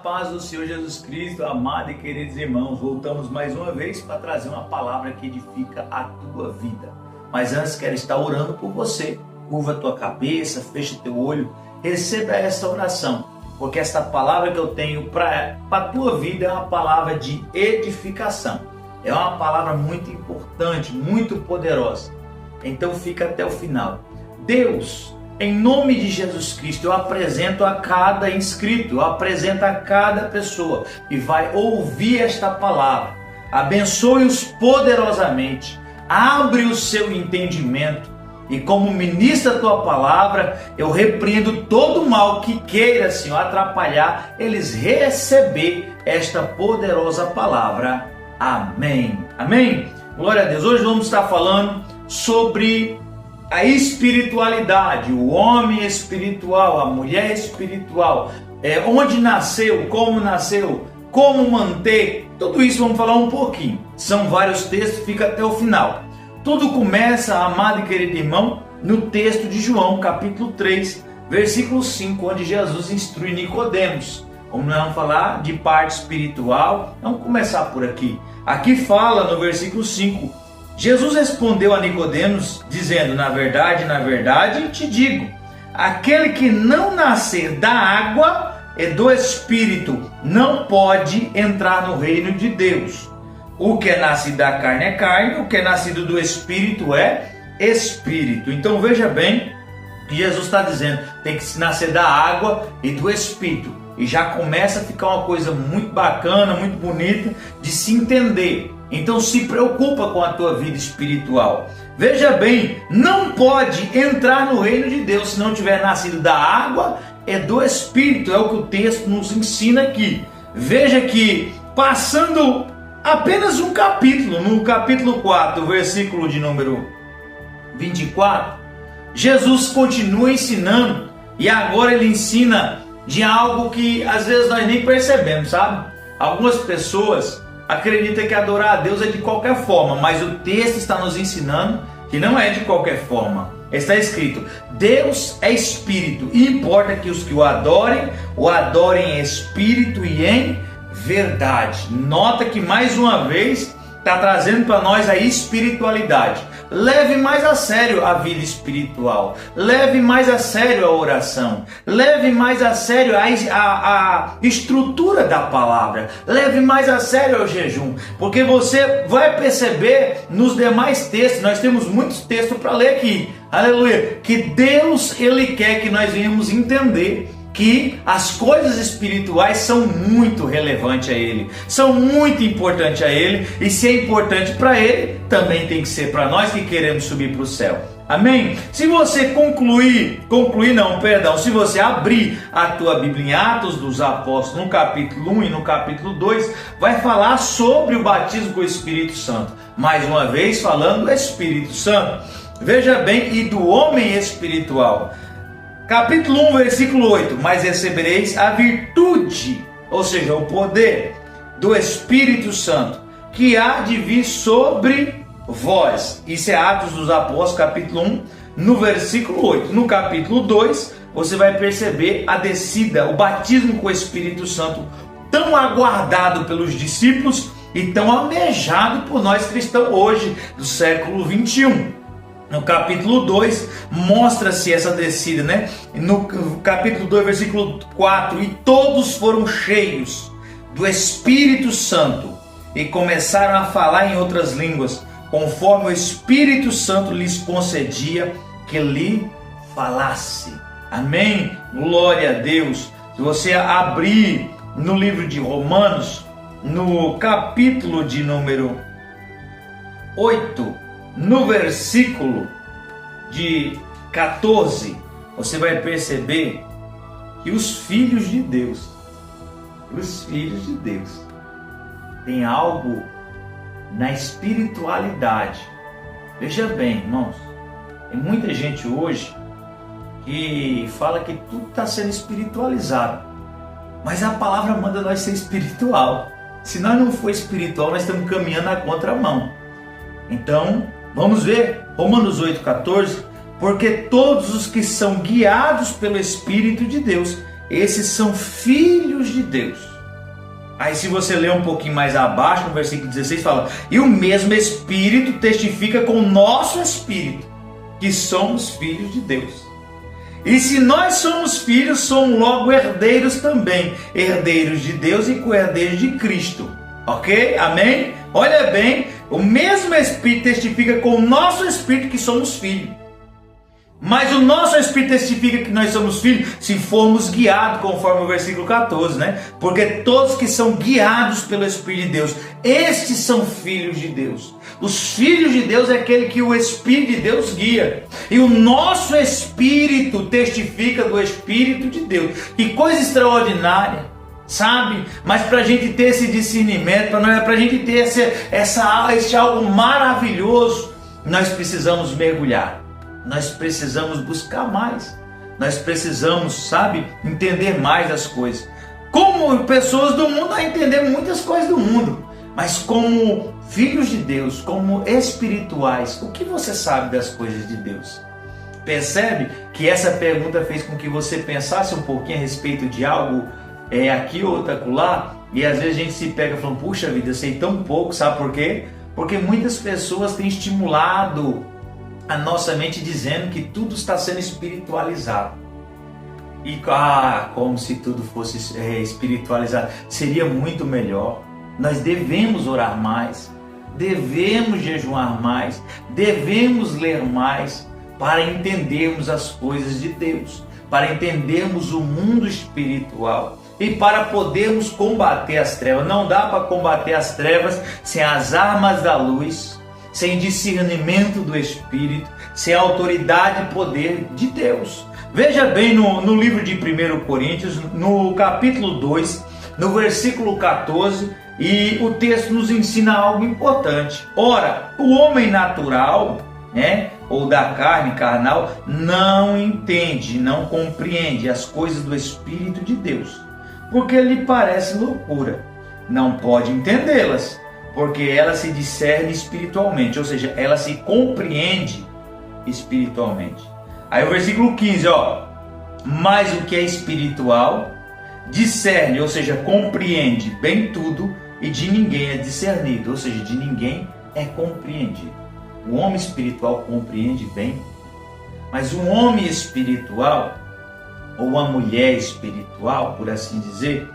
paz do Senhor Jesus Cristo, amado e queridos irmãos, voltamos mais uma vez para trazer uma palavra que edifica a tua vida. Mas antes quero estar orando por você. Curva a tua cabeça, fecha teu olho, receba essa oração, porque esta palavra que eu tenho para a tua vida é uma palavra de edificação. É uma palavra muito importante, muito poderosa. Então fica até o final. Deus, em nome de Jesus Cristo, eu apresento a cada inscrito, eu apresento a cada pessoa que vai ouvir esta palavra. Abençoe-os poderosamente, abre o seu entendimento e como ministra a tua palavra, eu repreendo todo o mal que queira, Senhor, atrapalhar eles receber esta poderosa palavra. Amém. Amém? Glória a Deus. Hoje vamos estar falando sobre a espiritualidade, o homem espiritual, a mulher espiritual, onde nasceu, como manter, tudo isso vamos falar um pouquinho. São vários textos, fica até o final. Tudo começa, amado e querido irmão, no texto de João, capítulo 3, versículo 5, onde Jesus instrui Nicodemos. Como nós vamos falar de parte espiritual, vamos começar por aqui. Aqui fala no versículo 5, Jesus respondeu a Nicodemos, dizendo, na verdade, te digo, aquele que não nascer da água e do Espírito não pode entrar no reino de Deus. O que é nascido da carne é carne, o que é nascido do Espírito é Espírito. Então veja bem que Jesus está dizendo, tem que nascer da água e do Espírito. E já começa a ficar uma coisa muito bacana, muito bonita de se entender. Então se preocupa com a tua vida espiritual. Veja bem, não pode entrar no reino de Deus se não tiver nascido da água e do Espírito. É o que o texto nos ensina aqui. Veja que passando apenas um capítulo, no capítulo 4, versículo de número 24, Jesus continua ensinando e agora ele ensina de algo que às vezes nós nem percebemos, sabe? Algumas pessoas acreditam que adorar a Deus é de qualquer forma, mas o texto está nos ensinando que não é de qualquer forma. Está escrito, Deus é Espírito e importa que os que o adorem em Espírito e em verdade. Nota que mais uma vez está trazendo para nós a espiritualidade. Leve mais a sério a vida espiritual, leve mais a sério a oração, leve mais a sério a estrutura da palavra, leve mais a sério o jejum, porque você vai perceber nos demais textos, nós temos muitos textos para ler aqui, aleluia, que Deus ele quer que nós venhamos entender que as coisas espirituais são muito relevantes a Ele, são muito importantes a Ele, e se é importante para Ele, também tem que ser para nós que queremos subir para o céu. Amém? Se você se você abrir a tua Bíblia em Atos dos Apóstolos, no capítulo 1 e no capítulo 2, vai falar sobre o batismo com o Espírito Santo. Mais uma vez falando do Espírito Santo. Veja bem, e do homem espiritual. Capítulo 1, versículo 8, mas recebereis a virtude, ou seja, o poder do Espírito Santo, que há de vir sobre vós. Isso é Atos dos Apóstolos, capítulo 1, no versículo 8. No capítulo 2, você vai perceber a descida, o batismo com o Espírito Santo, tão aguardado pelos discípulos e tão almejado por nós cristãos hoje, do século 21. No capítulo 2, mostra-se essa descida, né? No capítulo 2, versículo 4, e todos foram cheios do Espírito Santo e começaram a falar em outras línguas, conforme o Espírito Santo lhes concedia que lhe falasse. Amém? Glória a Deus. Se você abrir no livro de Romanos, no capítulo de número 8, no versículo de 14, você vai perceber que os filhos de Deus têm algo na espiritualidade. Veja bem, irmãos, tem muita gente hoje que fala que tudo está sendo espiritualizado, mas a palavra manda nós ser espiritual. Se nós não for espiritual, nós estamos caminhando na contramão. Então, vamos ver Romanos 8,14, porque todos os que são guiados pelo Espírito de Deus, esses são filhos de Deus. Aí se você ler um pouquinho mais abaixo, no versículo 16 fala: e o mesmo Espírito testifica com o nosso Espírito que somos filhos de Deus. E se nós somos filhos, somos logo herdeiros também, herdeiros de Deus e co-herdeiros de Cristo. Ok? Amém? Olha bem, o mesmo Espírito testifica com o nosso Espírito que somos filhos. Mas o nosso Espírito testifica que nós somos filhos se formos guiados, conforme o versículo 14, né? Porque todos que são guiados pelo Espírito de Deus, estes são filhos de Deus. Os filhos de Deus é aquele que o Espírito de Deus guia. E o nosso Espírito testifica do Espírito de Deus. Que coisa extraordinária, sabe? Mas para a gente ter esse discernimento, para a gente ter esse algo maravilhoso, nós precisamos mergulhar. Nós precisamos buscar mais. Nós precisamos, sabe, entender mais as coisas. Como pessoas do mundo, a entender muitas coisas do mundo. Mas como filhos de Deus, como espirituais, o que você sabe das coisas de Deus? Percebe que essa pergunta fez com que você pensasse um pouquinho a respeito de algo aqui ou acolá? E às vezes a gente se pega falando, puxa vida, eu sei tão pouco, sabe por quê? Porque muitas pessoas têm estimulado a nossa mente dizendo que tudo está sendo espiritualizado. E como se tudo fosse espiritualizado. Seria muito melhor. Nós devemos orar mais, devemos jejuar mais, devemos ler mais para entendermos as coisas de Deus, para entendermos o mundo espiritual e para podermos combater as trevas. Não dá para combater as trevas sem as armas da luz, sem discernimento do Espírito, sem autoridade e poder de Deus. Veja bem no livro de 1 Coríntios, no capítulo 2, no versículo 14, e o texto nos ensina algo importante. Ora, o homem natural, ou da carne, carnal, não entende, não compreende as coisas do Espírito de Deus, porque lhe parece loucura. Não pode entendê-las, porque ela se discerne espiritualmente, ou seja, ela se compreende espiritualmente. Aí o versículo 15, mas o que é espiritual discerne, ou seja, compreende bem tudo, e de ninguém é discernido, ou seja, de ninguém é compreendido. O homem espiritual compreende bem, mas um homem espiritual, ou uma mulher espiritual, por assim dizer,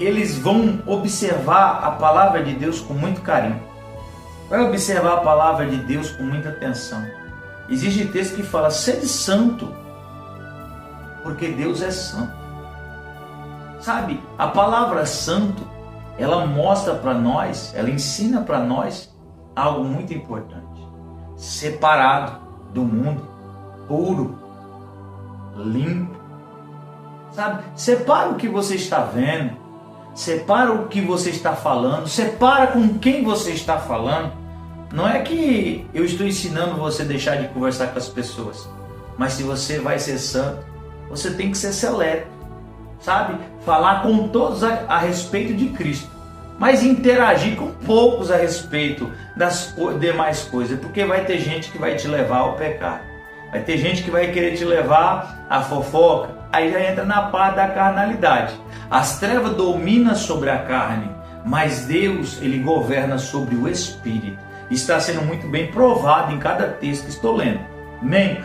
eles vão observar a palavra de Deus com muito carinho. Vai observar a palavra de Deus com muita atenção. Existe texto que fala, sede santo, porque Deus é santo. Sabe, a palavra santo, ela mostra para nós, ela ensina para nós algo muito importante. Separado do mundo, puro, limpo. Sabe, separa o que você está vendo, separa o que você está falando, separa com quem você está falando. Não é que eu estou ensinando você a deixar de conversar com as pessoas, mas se você vai ser santo, você tem que ser seleto, sabe? Falar com todos a respeito de Cristo, mas interagir com poucos a respeito das demais coisas, porque vai ter gente que vai te levar ao pecado, vai ter gente que vai querer te levar à fofoca, aí já entra na parte da carnalidade. As trevas dominam sobre a carne, mas Deus, Ele governa sobre o Espírito. Está sendo muito bem provado em cada texto que estou lendo. Amém?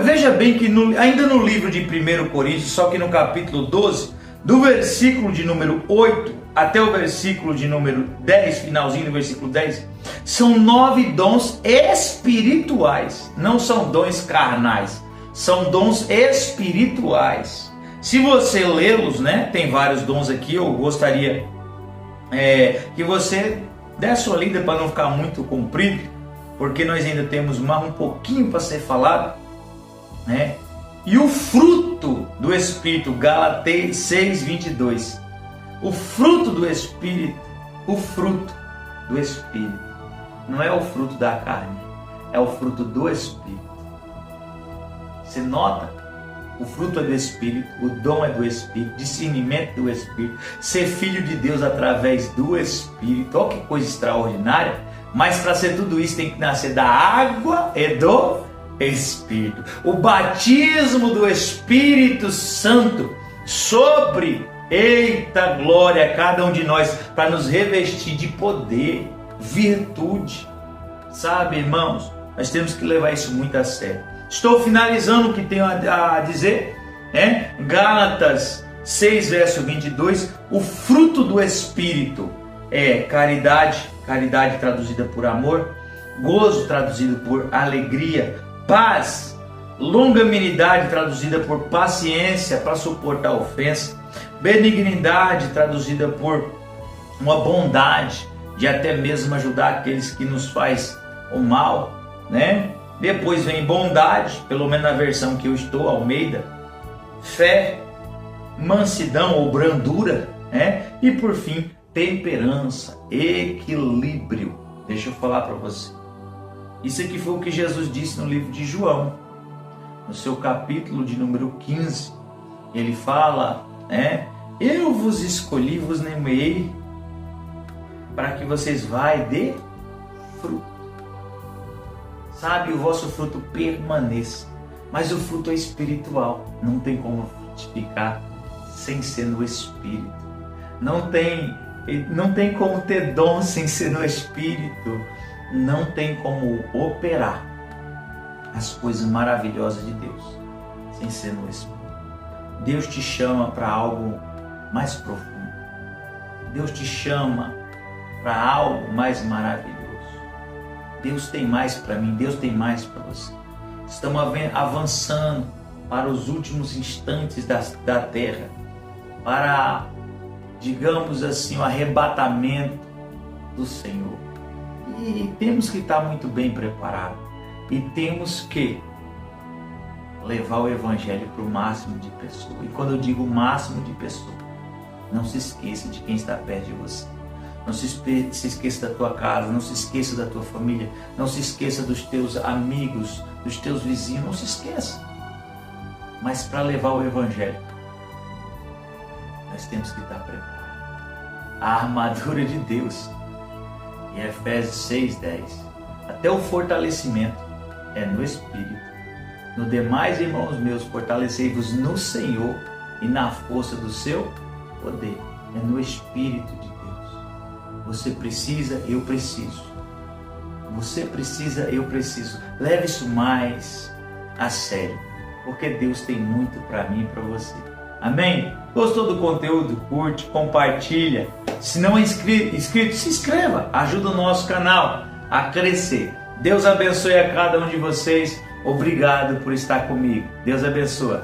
Veja bem que ainda no livro de 1 Coríntios, só que no capítulo 12, do versículo de número 8 até o versículo de número 10, finalzinho do versículo 10, são 9 dons espirituais, não são dons carnais, são dons espirituais. Se você lê-los, tem vários dons aqui, eu gostaria que você desse sua lida para não ficar muito comprido, porque nós ainda temos mais um pouquinho para ser falado, E o fruto do Espírito, Gálatas 6:22. O fruto do Espírito, não é o fruto da carne, é o fruto do Espírito. Você nota? O fruto é do Espírito, o dom é do Espírito, discernimento do Espírito, ser filho de Deus através do Espírito. Olha que coisa extraordinária! Mas para ser tudo isso tem que nascer da água e do Espírito. O batismo do Espírito Santo sobre Eita glória a cada um de nós, para nos revestir de poder, virtude. Sabe, irmãos, nós temos que levar isso muito a sério. Estou finalizando o que tenho a dizer, né? Gálatas 6, verso 22, o fruto do Espírito é caridade, caridade traduzida por amor, gozo traduzido por alegria, paz, longanimidade traduzida por paciência para suportar a ofensa, benignidade traduzida por uma bondade de até mesmo ajudar aqueles que nos faz o mal, né? Depois vem bondade, pelo menos na versão que eu estou, Almeida, fé, mansidão ou brandura, né? E por fim, temperança, equilíbrio. Deixa eu falar para você. Isso aqui foi o que Jesus disse no livro de João, no seu capítulo de número 15. Ele fala, né? Eu vos escolhi, vos nomeei, para que vocês vá e dê fruto. Sabe, o vosso fruto permaneça. Mas o fruto é espiritual. Não tem como frutificar sem ser no Espírito. Não tem como ter dom sem ser no Espírito. Não tem como operar as coisas maravilhosas de Deus sem ser no Espírito. Deus te chama para algo mais profundo. Deus te chama para algo mais maravilhoso. Deus tem mais para mim, Deus tem mais para você. Estamos avançando para os últimos instantes da terra, para, digamos assim, o arrebatamento do Senhor. E temos que estar muito bem preparados. E temos que levar o Evangelho para o máximo de pessoas. E quando eu digo máximo de pessoas, não se esqueça de quem está perto de você. Não se esqueça da tua casa, não se esqueça da tua família, não se esqueça dos teus amigos, dos teus vizinhos, não se esqueça. Mas para levar o Evangelho, nós temos que estar preparados. A armadura de Deus, em Efésios 6:10, até o fortalecimento é no Espírito. No demais, irmãos meus, fortalecei-vos no Senhor e na força do seu poder. É no Espírito de Deus. Você precisa, eu preciso. Você precisa, eu preciso. Leve isso mais a sério, porque Deus tem muito para mim e para você. Amém? Gostou do conteúdo? Curte, compartilha. Se não é inscrito, se inscreva. Ajuda o nosso canal a crescer. Deus abençoe a cada um de vocês. Obrigado por estar comigo. Deus abençoe.